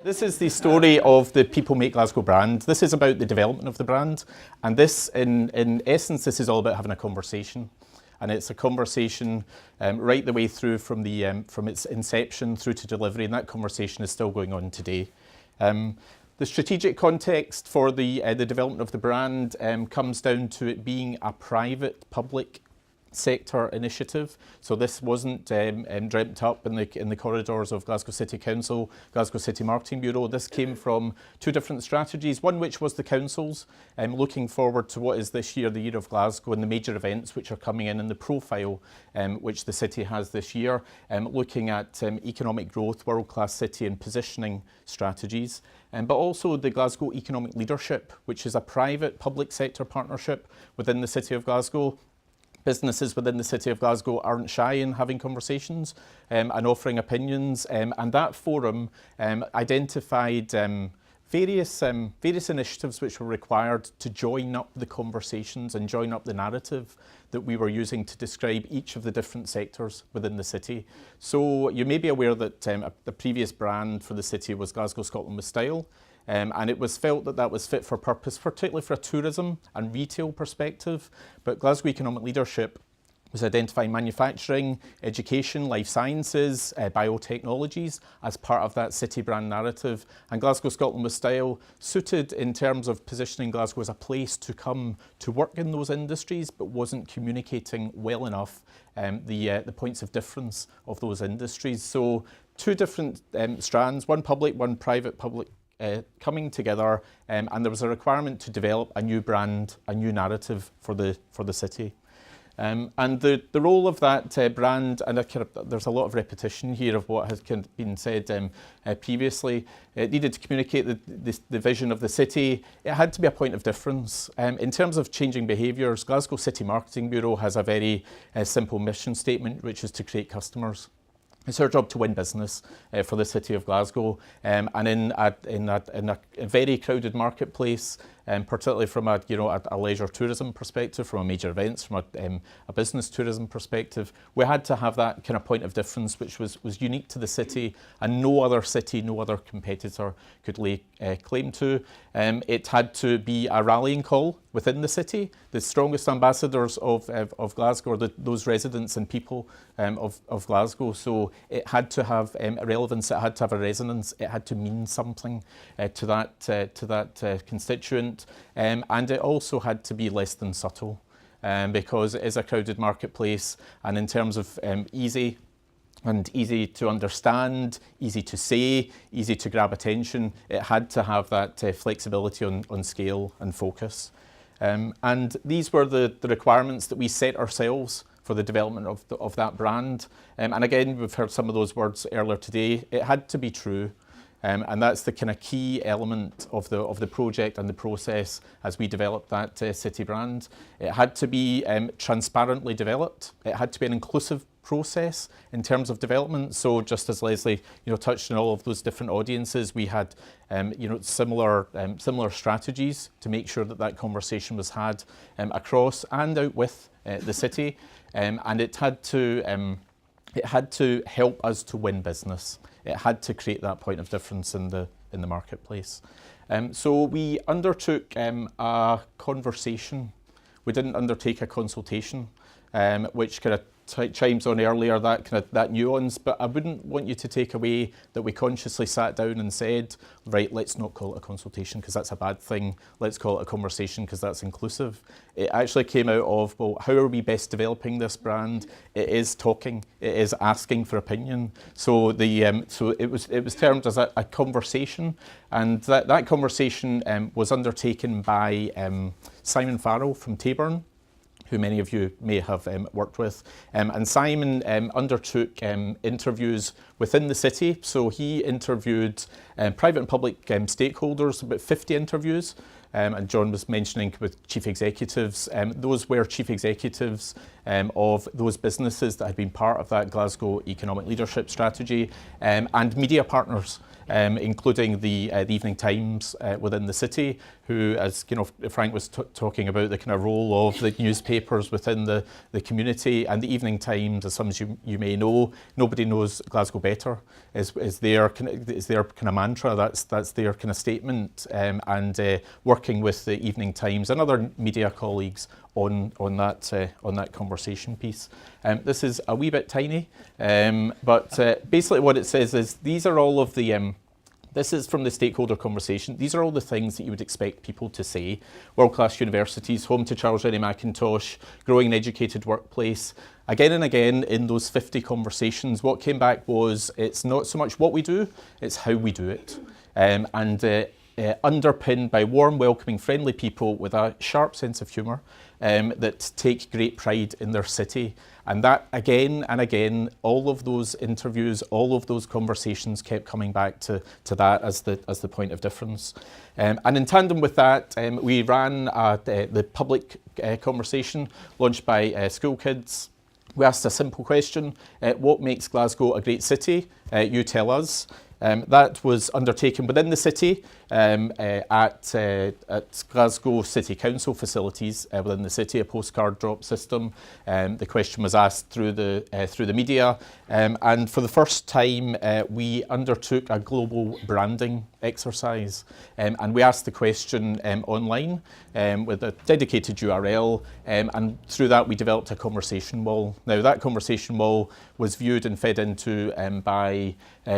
This is the story of the People Make Glasgow brand. This is about the development of the brand, and this, in essence, this is all about having a conversation. And it's a conversation right the way through from its inception through to delivery, and that conversation is still going on today. The strategic context for the development of the brand comes down to it being a private public sector initiative. So this wasn't dreamt up in the corridors of Glasgow City Council, Glasgow City Marketing Bureau. This came from two different strategies, one which was the council's, looking forward to what is this year, the Year of Glasgow, and the major events which are coming in the profile which the city has this year, looking at economic growth, world-class city and positioning strategies. But also the Glasgow Economic Leadership, which is a private public sector partnership within the City of Glasgow. Businesses within the City of Glasgow aren't shy in having conversations and offering opinions, and that forum identified various initiatives which were required to join up the conversations and join up the narrative that we were using to describe each of the different sectors within the city. So you may be aware that the previous brand for the city was Glasgow, Scotland with Style. And it was felt that that was fit for purpose, particularly for a tourism and retail perspective. But Glasgow Economic Leadership was identifying manufacturing, education, life sciences, biotechnologies as part of that city brand narrative. And Glasgow, Scotland with Style suited in terms of positioning Glasgow as a place to come to work in those industries, but wasn't communicating well enough the points of difference of those industries. So two different strands, one public, one private public, coming together, and there was a requirement to develop a new brand, a new narrative for the city. And the role of that brand, and there's a lot of repetition here of what has been said previously. It needed to communicate the vision of the city. It had to be a point of difference. In terms of changing behaviours, Glasgow City Marketing Bureau has a very simple mission statement, which is to create customers. It's our job to win business for the City of Glasgow, and in a very crowded marketplace, particularly from a leisure tourism perspective, from a major events, from a business tourism perspective, we had to have that kind of point of difference, which was unique to the city, and no other city, no other competitor could lay claim to. It had to be a rallying call within the city. The strongest ambassadors of Glasgow are those residents and people of Glasgow. So it had to have a relevance. It had to have a resonance. It had to mean something to that constituent, and it also had to be less than subtle, because it is a crowded marketplace, and in terms of easy to understand, easy to say, easy to grab attention, it had to have that flexibility on scale and focus. And these were the requirements that we set ourselves for the development of that brand. And again, we've heard some of those words earlier today. It had to be true. And that's the kind of key element of the project and the process as we developed that city brand. It had to be transparently developed. It had to be an inclusive process in terms of development. So just as Leslie touched on all of those different audiences, we had similar strategies to make sure that conversation was had across and out with the city, and it had to help us to win business. It had to create that point of difference in the marketplace. So we undertook a conversation. We didn't undertake a consultation, which kind of chimes on earlier, that nuance, but I wouldn't want you to take away that we consciously sat down and said, right, let's not call it a consultation because that's a bad thing. Let's call it a conversation because that's inclusive. It actually came out of, well, how are we best developing this brand? It is talking, it is asking for opinion. So it was termed as a conversation, and that conversation was undertaken by Simon Farrell from Taburn, who many of you may have worked with. And Simon undertook interviews within the city. So he interviewed private and public stakeholders, about 50 interviews. And John was mentioning with chief executives. Those were chief executives of those businesses that had been part of that Glasgow Economic Leadership Strategy, and media partners. including the Evening Times within the city, who, as Frank was talking about, the kind of role of the newspapers within the community. And the Evening Times, as some of you may know, nobody knows Glasgow better, is their kind of mantra. That's their kind of statement, and working with the Evening Times and other media colleagues on that conversation piece. This is a wee bit tiny, but basically what it says is these are all of the this is from the stakeholder conversation. These are all the things that you would expect people to say. World-class universities, home to Charles Rennie Mackintosh, growing and educated workplace. Again and again in those 50 conversations, what came back was it's not so much what we do, it's how we do it. Underpinned by warm, welcoming, friendly people with a sharp sense of humour that take great pride in their city. And that, again and again, all of those interviews, all of those conversations kept coming back to that as the point of difference. And in tandem with that, we ran the public conversation launched by school kids. We asked a simple question: what makes Glasgow a great city? You tell us. That was undertaken within the city at Glasgow City Council facilities within the city, a postcard drop system. The question was asked through the media, and for the first time we undertook a global branding exercise, and we asked the question online with a dedicated URL, and through that we developed a conversation wall. Now that conversation wall was viewed and fed into by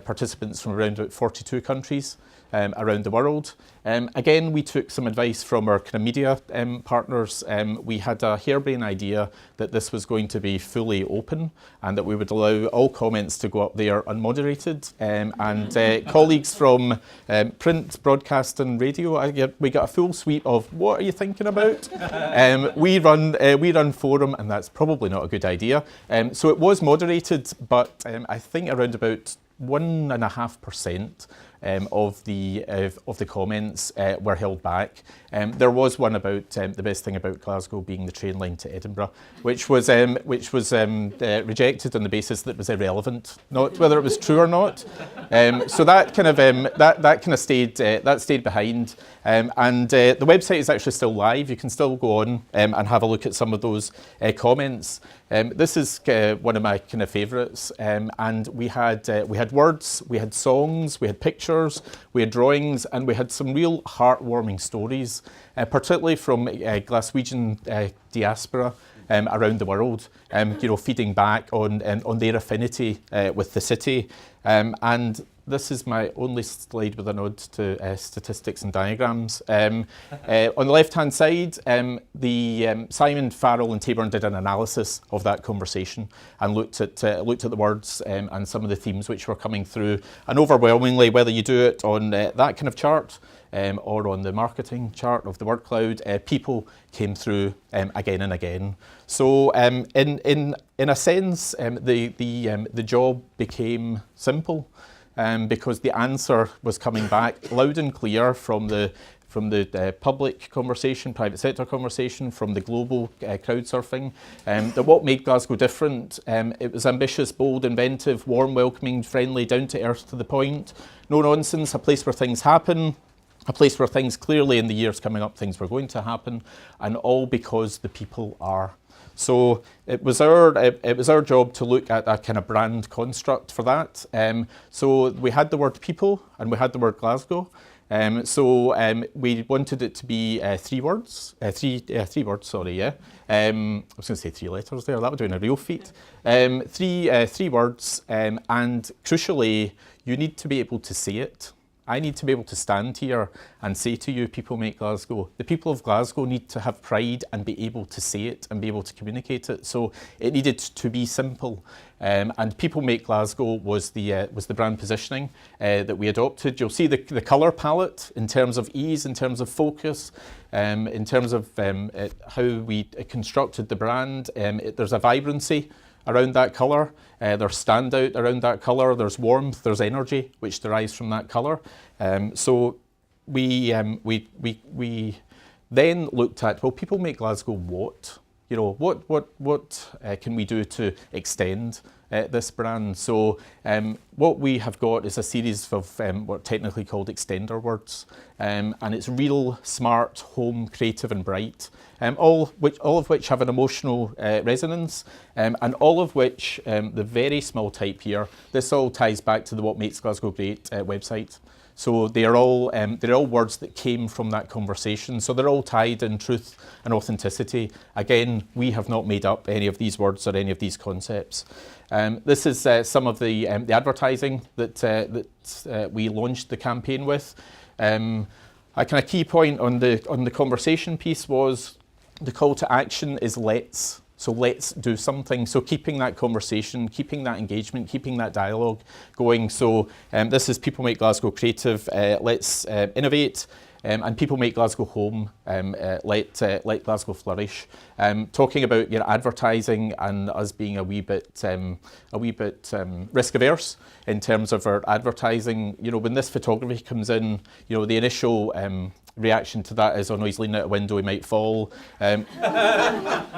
participants from around about 42 countries around the world. Again, we took some advice from our kind of media partners. We had a harebrained idea that this was going to be fully open and that we would allow all comments to go up there unmoderated. And colleagues from print, broadcast and radio, we got a full sweep of what are you thinking about? We run forum, and that's probably not a good idea. So it was moderated, but I think around about 1.5% of the comments were held back. There was one about the best thing about Glasgow being the train line to Edinburgh, which was rejected on the basis that it was irrelevant, not whether it was true or not. So that kind of stayed behind. And the website is actually still live. You can still go on and have a look at some of those comments. This is one of my kind of favourites, and we had words, we had songs, we had pictures, we had drawings, and we had some real heartwarming stories, particularly from Glaswegian diaspora around the world, feeding back on their affinity with the city. And this is my only slide with a nod to statistics and diagrams. On the left-hand side, Simon Farrell and Taborn did an analysis of that conversation and looked at the words and some of the themes which were coming through. And overwhelmingly, whether you do it on that kind of chart or on the marketing chart of the word cloud, people came through again and again. So in a sense, the job became simple. Because the answer was coming back loud and clear from the public conversation, private sector conversation, from the global crowdsurfing, that what made Glasgow different, it was ambitious, bold, inventive, warm, welcoming, friendly, down to earth, to the point, no nonsense, a place where things happen, a place where things clearly in the years coming up, things were going to happen, and all because the people are. So it was our job to look at a kind of brand construct for that. So we had the word people and we had the word Glasgow. So we wanted it to be three words. Three words. Sorry, yeah. I was going to say 3 letters there. That would have been a real feat. Three words, and crucially, you need to be able to say it. I need to be able to stand here and say to you, people make Glasgow. The people of Glasgow need to have pride and be able to say it and be able to communicate it. So it needed to be simple. And people make Glasgow was the brand positioning that we adopted. You'll see the colour palette in terms of ease, in terms of focus, in terms of how we constructed the brand. There's a vibrancy around that colour, there's standout around that colour, there's warmth, there's energy which derives from that colour. So we then looked at, well, people make Glasgow what? What can we do to extend this brand. So what we have got is a series of what are technically called extender words, and it's real, smart, home, creative and bright, all of which have an emotional resonance, and all of which, the very small type here, this all ties back to the What Makes Glasgow Great website. So they're all words that came from that conversation. So they're all tied in truth and authenticity. Again, we have not made up any of these words or any of these concepts. This is some of the advertising that we launched the campaign with. A kind of key point on the conversation piece was the call to action is let's. So let's do something. So keeping that conversation, keeping that engagement, keeping that dialogue going. So this is People Make Glasgow Creative, let's innovate, and People Make Glasgow Home, let Glasgow flourish. Talking about advertising and us being a wee bit risk averse in terms of our advertising. When this photography comes in, the initial reaction to that is, oh no, he's leaning out a window, he might fall.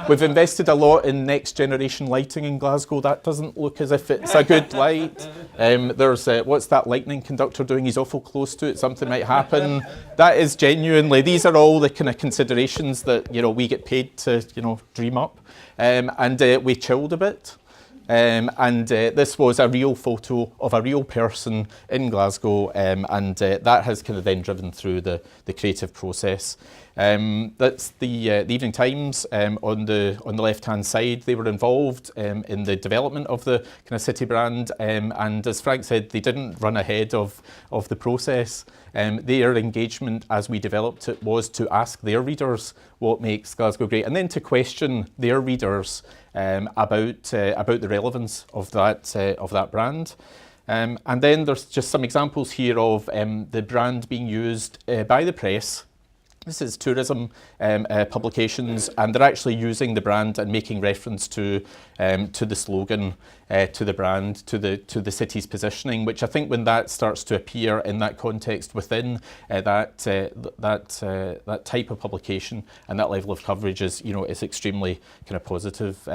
We've invested a lot in next generation lighting in Glasgow. That doesn't look as if it's a good light. There's, what's that lightning conductor doing? He's awful close to it, something might happen. That is genuinely, these are all the kind of considerations that, we get paid to, dream up. And we chilled a bit. This was a real photo of a real person in Glasgow, and that has kind of then driven through the creative process. That's the Evening Times on the left-hand side. They were involved in the development of the kind of city brand, and as Frank said, they didn't run ahead of the process. Their engagement as we developed it was to ask their readers what makes Glasgow great, and then to question their readers about the relevance of that brand. And then there's just some examples here of the brand being used by the press. This is tourism publications, and they're actually using the brand and making reference to the slogan, to the brand, to the city's positioning. Which I think when that starts to appear in that context within that type of publication and that level of coverage is is extremely kind of positive.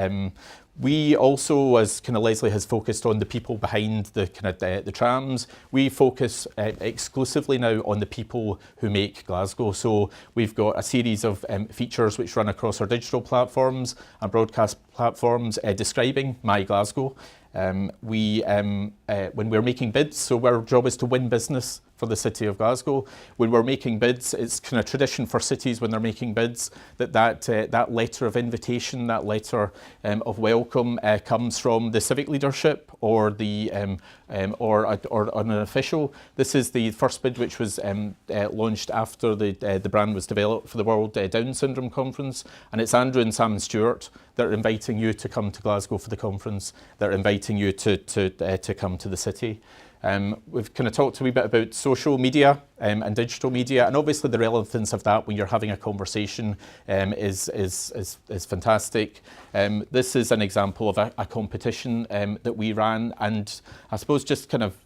We also, as kind of Leslie has focused on the people behind the kind of the trams, we focus exclusively now on the people who make Glasgow. So we've got a series of features which run across our digital platforms and broadcast platforms describing My Glasgow. When we're making bids, so our job is to win business for the City of Glasgow. When we're making bids, it's kind of tradition for cities when they're making bids that letter of invitation, that letter of welcome comes from the civic leadership or or an official. This is the first bid which was launched after the brand was developed for the World Down Syndrome Conference, and it's Andrew and Sam Stewart that are inviting you to come to Glasgow for the conference. They're inviting you to come to the city. We've kind of talked a wee bit about social media and digital media, and obviously the relevance of that when you're having a conversation is fantastic. This is an example of a competition that we ran, and I suppose just kind of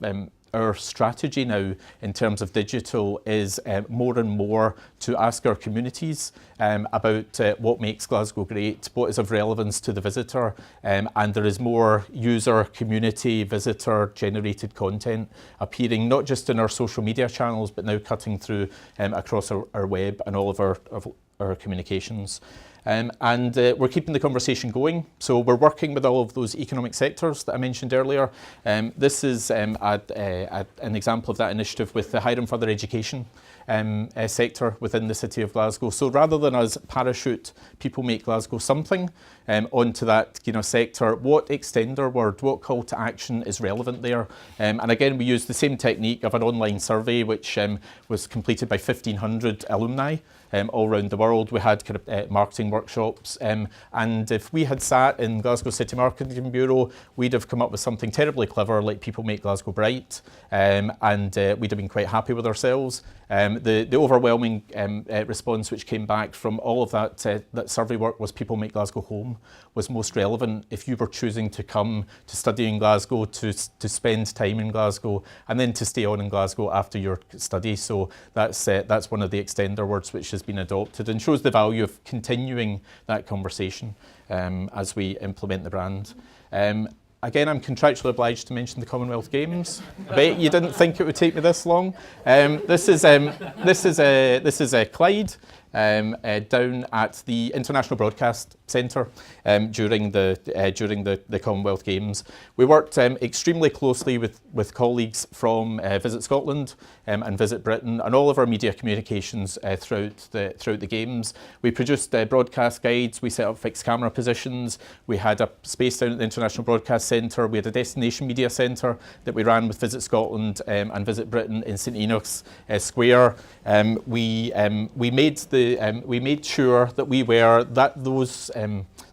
our strategy now in terms of digital is more and more to ask our communities about what makes Glasgow great, what is of relevance to the visitor, and there is more user, community, visitor generated content appearing not just in our social media channels but now cutting through across our web and all of our communications. We're keeping the conversation going. So we're working with all of those economic sectors that I mentioned earlier. This is an example of that initiative with the higher and further education sector within the City of Glasgow. So rather than us parachute People Make Glasgow something onto that sector, what extender word, what call to action is relevant there? And again, we use the same technique of an online survey which was completed by 1,500 alumni all around the world. We had kind of marketing workshops, and if we had sat in Glasgow City Marketing Bureau, we'd have come up with something terribly clever like People Make Glasgow Bright, and we'd have been quite happy with ourselves. The overwhelming response which came back from all of that survey work was People Make Glasgow Home was most relevant if you were choosing to come to study in Glasgow, to spend time in Glasgow, and then to stay on in Glasgow after your study. So that's one of the extender words which has been adopted and shows the value of continuing that conversation as we implement the brand. again, I'm contractually obliged to mention the Commonwealth Games. I bet you didn't think it would take me this long. This is Clyde. Down at the International Broadcast Centre during the Commonwealth Games. We worked extremely closely with colleagues from Visit Scotland and Visit Britain and all of our media communications throughout the Games. We produced broadcast guides, we set up fixed camera positions, we had a space down at the International Broadcast Centre, we had a destination media centre that we ran with Visit Scotland and Visit Britain in St Enoch's Square. We made sure that we were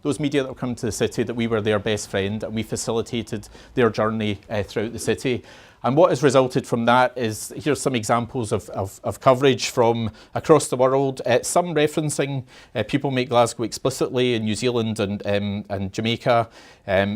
those media that were coming to the city, that we were their best friend, and we facilitated their journey throughout the city. And what has resulted from that is, here's some examples of coverage from across the world, some referencing People Make Glasgow explicitly in New Zealand and Jamaica,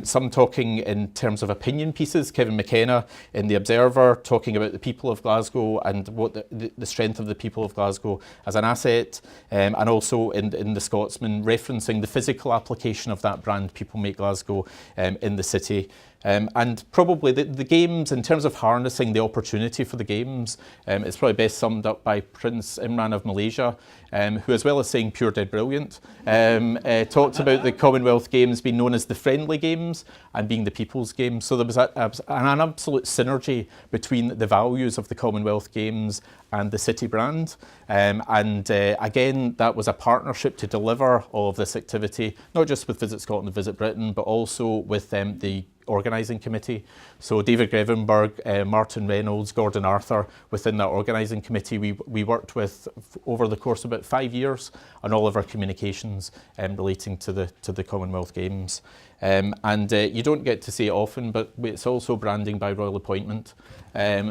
some talking in terms of opinion pieces. Kevin McKenna in The Observer talking about the people of Glasgow and what the strength of the people of Glasgow as an asset, and also in The Scotsman referencing the physical application of that brand, People Make Glasgow, in the city. And probably the Games, in terms of harnessing the opportunity for the Games, it's probably best summed up by Prince Imran of Malaysia, who, as well as saying pure dead brilliant, talked about the Commonwealth Games being known as the friendly Games and being the people's Games. So there was an absolute synergy between the values of the Commonwealth Games and the city brand. Again, that was a partnership to deliver all of this activity, not just with Visit Scotland and Visit Britain, but also with the organising committee. So David Grevenberg, Martin Reynolds, Gordon Arthur, within that organising committee, we worked with over the course of about 5 years on all of our communications relating to the Commonwealth Games. You don't get to see it often, but it's also branding by royal appointment.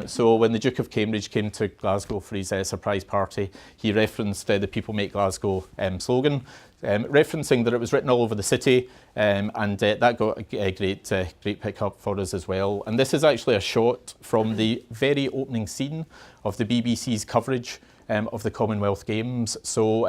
So when the Duke of Cambridge came to Glasgow for his surprise party, he referenced the People Make Glasgow slogan, referencing that it was written all over the city, and that got a great pick-up for us as well. And this is actually a shot from the very opening scene of the BBC's coverage of the Commonwealth Games. So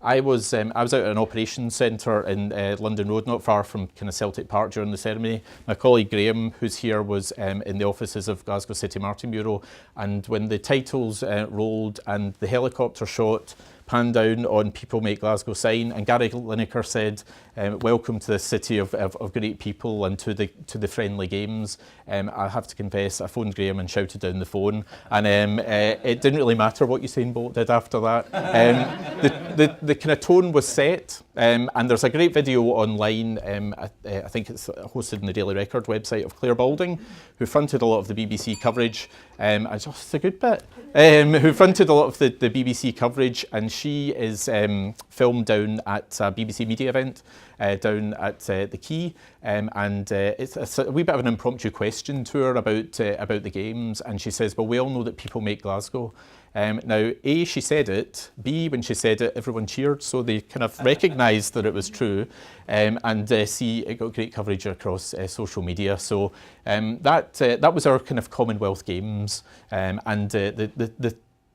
I was out at an operations centre in London Road, not far from kind of Celtic Park during the ceremony. My colleague Graham, who's here, was in the offices of Glasgow City Martin Bureau, and when the titles rolled and the helicopter shot panned down on People Make Glasgow sign, and Gary Lineker said, "Welcome to the city of great people and to the friendly Games." I have to confess, I phoned Graham and shouted down the phone, and it didn't really matter what Usain Bolt did after that. The kind of tone was set, and there's a great video online. I think it's hosted in the Daily Record website of Claire Balding, who fronted a lot of the BBC coverage. It's a good bit. Who fronted a lot of the BBC coverage, and she is filmed down at a BBC media event down at the Quay, and it's a wee bit of an impromptu question to her about the Games, and she says, "Well, we all know that People Make Glasgow." Now, A, she said it, B, when she said it, everyone cheered, so they kind of recognised that it was true, and C, it got great coverage across social media. So that was our kind of Commonwealth Games, and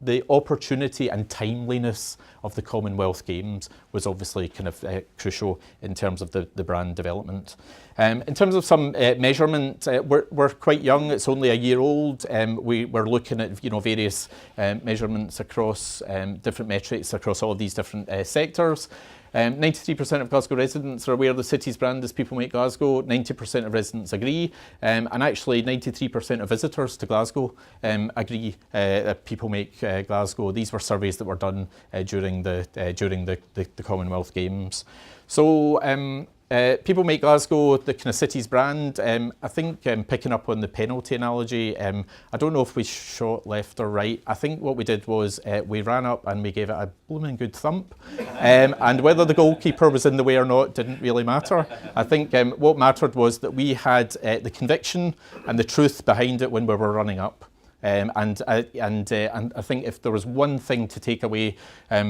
the opportunity and timeliness of the Commonwealth Games was obviously kind of crucial in terms of the brand development. In terms of some measurement, we're quite young. It's only a year old. We're looking at various measurements across different metrics across all of these different sectors. 93% of Glasgow residents are aware the city's brand is People Make Glasgow. 90% of residents agree, and actually 93% of visitors to Glasgow agree that People Make Glasgow. These were surveys that were done during the Commonwealth Games. So People Make Glasgow, the kind of city's brand. I think picking up on the penalty analogy, I don't know if we shot left or right. I think what we did was we ran up and we gave it a blooming good thump. And whether the goalkeeper was in the way or not didn't really matter. I think what mattered was that we had the conviction and the truth behind it when we were running up. And I think if there was one thing to take away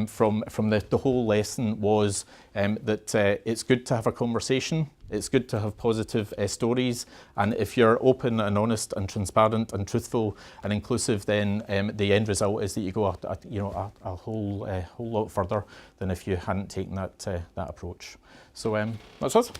from the whole lesson was that it's good to have a conversation, it's good to have positive stories, and if you're open and honest and transparent and truthful and inclusive, then the end result is that you go a whole lot further than if you hadn't taken that approach. So that's us.